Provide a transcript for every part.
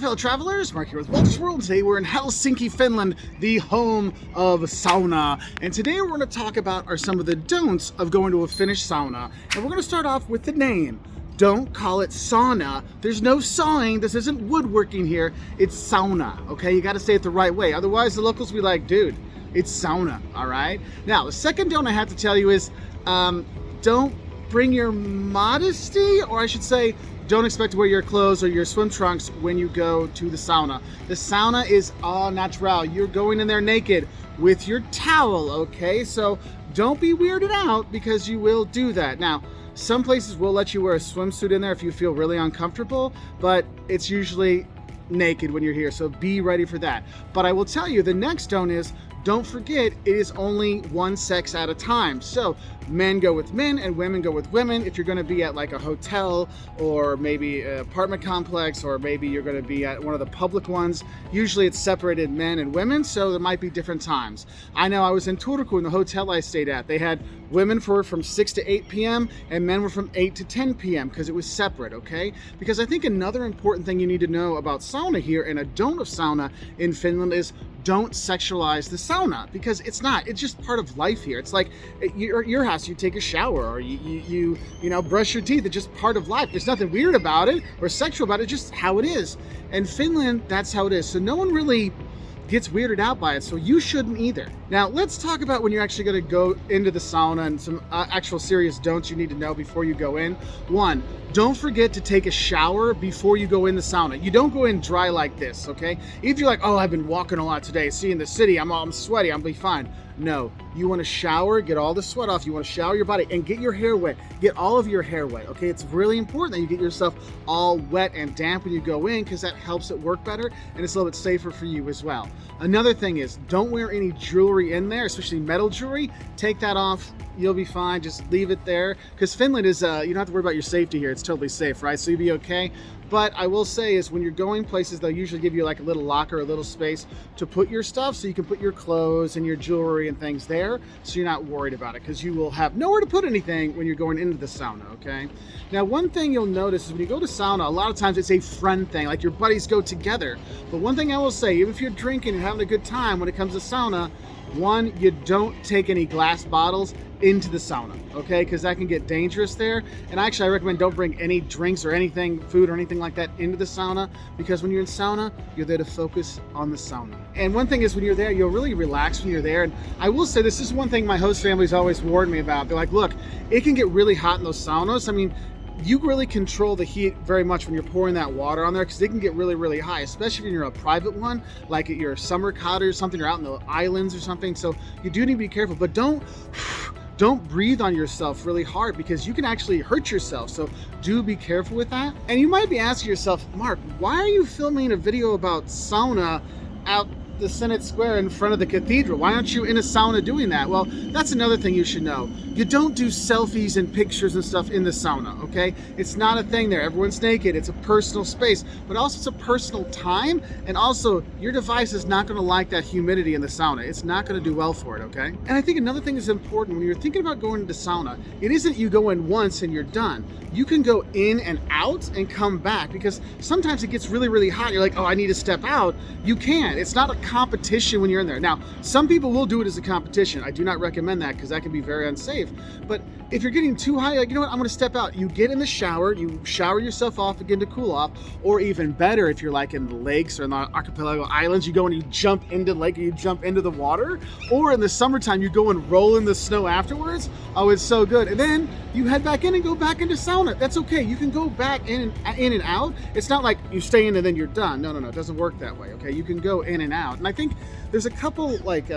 fellow travelers? Mark here with Wolters World. Today we're in Helsinki, Finland, the home of sauna. And today we're going to talk about some of the don'ts of going to a Finnish sauna. And we're going to start off with the name. Don't call it sauna. There's no sawing. This isn't woodworking here. It's sauna, okay? You got to say it the right way. Otherwise, the locals will be like, dude, it's sauna, all right? Now, the second don't I have to tell you is don't bring your modesty, or I should say, don't expect to wear your clothes or your swim trunks when you go to the sauna. The sauna is all natural. You're going in there naked with your towel, okay? So don't be weirded out because you will do that. Now, some places will let you wear a swimsuit in there if you feel really uncomfortable, but it's usually naked when you're here, so be ready for that. But I will tell you, the next don't is, don't forget, it is only one sex at a time. So men go with men and women go with women. If you're going to be at like a hotel or maybe an apartment complex, or maybe you're going to be at one of the public ones, usually it's separated men and women, so there might be different times. I know I was in Turku in the hotel I stayed at. They had women from 6 to 8 p.m. and men were from 8 to 10 p.m. because it was separate, okay? Because I think another important thing you need to know about sauna here, and a don't of sauna in Finland, is don't sexualize the sauna, because it's not. It's just part of life here. It's like your house, you take a shower, or you brush your teeth. It's just part of life. There's nothing weird about it or sexual about it. It's just how it is. In Finland, that's how it is. So no one really gets weirded out by it, so you shouldn't either. Now let's talk about when you're actually going to go into the sauna and some actual serious don'ts you need to know before you go in. One, don't forget to take a shower before you go in the sauna. You don't go in dry like this, okay? If you're like, oh, I've been walking a lot today, seeing the city, I'm sweaty, I'll be fine. No, you want to shower, get all the sweat off. You want to shower your body and get your hair wet. Get all of your hair wet, okay? It's really important that you get yourself all wet and damp when you go in, because that helps it work better and it's a little bit safer for you as well. Another thing is, don't wear any jewelry in there, especially metal jewelry. Take that off. You'll be fine. Just leave it there, because Finland is, you don't have to worry about your safety here. It's totally safe, right? So you'll be okay. But I will say is, when you're going places, they'll usually give you like a little locker, a little space to put your stuff, so you can put your clothes and your jewelry and things there, so you're not worried about it, because you will have nowhere to put anything when you're going into the sauna, okay? Now, one thing you'll notice is when you go to sauna, a lot of times it's a friend thing, like your buddies go together. But one thing I will say, even if you're drinking and having a good time when it comes to sauna, one, you don't take any glass bottles into the sauna, okay? Because that can get dangerous there. And actually, I recommend don't bring any drinks or anything, food or anything like that into the sauna, because when you're in sauna, you're there to focus on the sauna. And one thing is, when you're there, you'll really relax when you're there. And I will say, this is one thing my host family's always warned me about. They're like, look, it can get really hot in those saunas. I mean, you really control the heat very much when you're pouring that water on there, because it can get really, really high, especially if you're a private one, like at your summer cottage or something, or out in the islands or something. So you do need to be careful, but don't breathe on yourself really hard, because you can actually hurt yourself. So do be careful with that. And you might be asking yourself, Mark, why are you filming a video about sauna out the Senate Square in front of the cathedral? Why aren't you in a sauna doing that? Well, that's another thing you should know. You don't do selfies and pictures and stuff in the sauna, okay? It's not a thing there. Everyone's naked. It's a personal space, but also it's a personal time. And also, your device is not going to like that humidity in the sauna. It's not going to do well for it, okay? And I think another thing is important when you're thinking about going into sauna. It isn't you go in once and you're done. You can go in and out and come back, because sometimes it gets really, really hot. You're like, oh, I need to step out. You can. It's not a competition when you're in there. Now, some people will do it as a competition. I do not recommend that, because that can be very unsafe. But if you're getting too high, like, you know what, I'm going to step out. You get in the shower, you shower yourself off again to cool off, or even better, if you're like in the lakes or in the archipelago islands, you go and you jump into the lake, or you jump into the water, or in the summertime, you go and roll in the snow afterwards. Oh, it's so good. And then you head back in and go back into sauna. That's okay. You can go back in and out. It's not like you stay in and then you're done. No, it doesn't work that way, okay? You can go in and out. And I think there's a couple like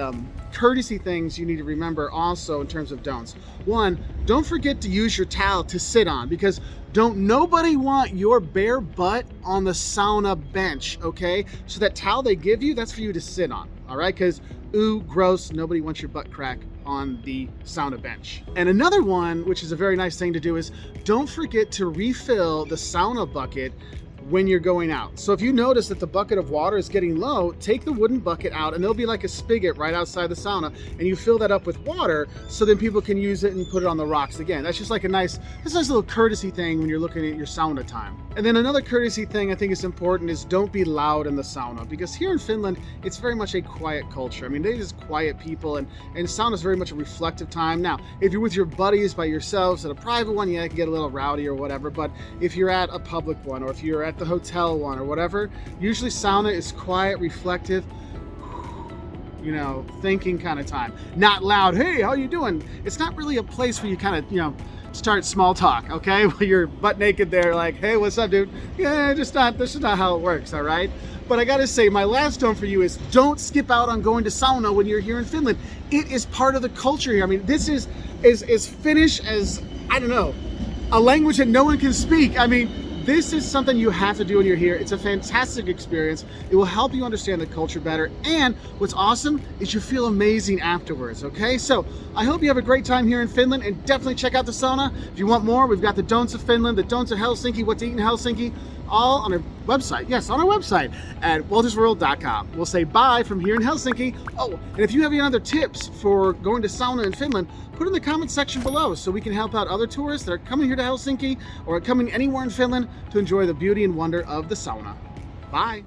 courtesy things you need to remember also in terms of don'ts. One, don't forget to use your towel to sit on, because don't nobody want your bare butt on the sauna bench, okay? So that towel they give you, that's for you to sit on, all right? Because ooh, gross, nobody wants your butt crack on the sauna bench. And another one, which is a very nice thing to do, is don't forget to refill the sauna bucket when you're going out. So if you notice that the bucket of water is getting low, take the wooden bucket out and there'll be like a spigot right outside the sauna, and you fill that up with water so then people can use it and put it on the rocks again. That's just like a nice little courtesy thing when you're looking at your sauna time. And then another courtesy thing I think is important is don't be loud in the sauna, because here in Finland, it's very much a quiet culture. I mean, they're just quiet people, and sauna is very much a reflective time. Now, if you're with your buddies by yourselves at a private one, yeah, it can get a little rowdy or whatever, but if you're at a public one, or if you're at the hotel one or whatever, usually sauna is quiet, reflective, you know, thinking kind of time. Not loud, hey, how you doing? It's not really a place where you kind of, you know, start small talk, okay? Where you're butt naked there like, hey, what's up, dude? Yeah, this is not how it works, all right? But I gotta say, my last tone for you is don't skip out on going to sauna when you're here in Finland. It is part of the culture here. I mean, this is Finnish as, I don't know, a language that no one can speak. I mean, this is something you have to do when you're here. It's a fantastic experience. It will help you understand the culture better. And what's awesome is you feel amazing afterwards, okay? So I hope you have a great time here in Finland, and definitely check out the sauna. If you want more, we've got the don'ts of Finland, the don'ts of Helsinki, what to eat in Helsinki, all on our website. Yes, on our website at woltersworld.com. We'll say bye from here in Helsinki. Oh, and if you have any other tips for going to sauna in Finland, put in the comment section below so we can help out other tourists that are coming here to Helsinki or coming anywhere in Finland to enjoy the beauty and wonder of the sauna. Bye.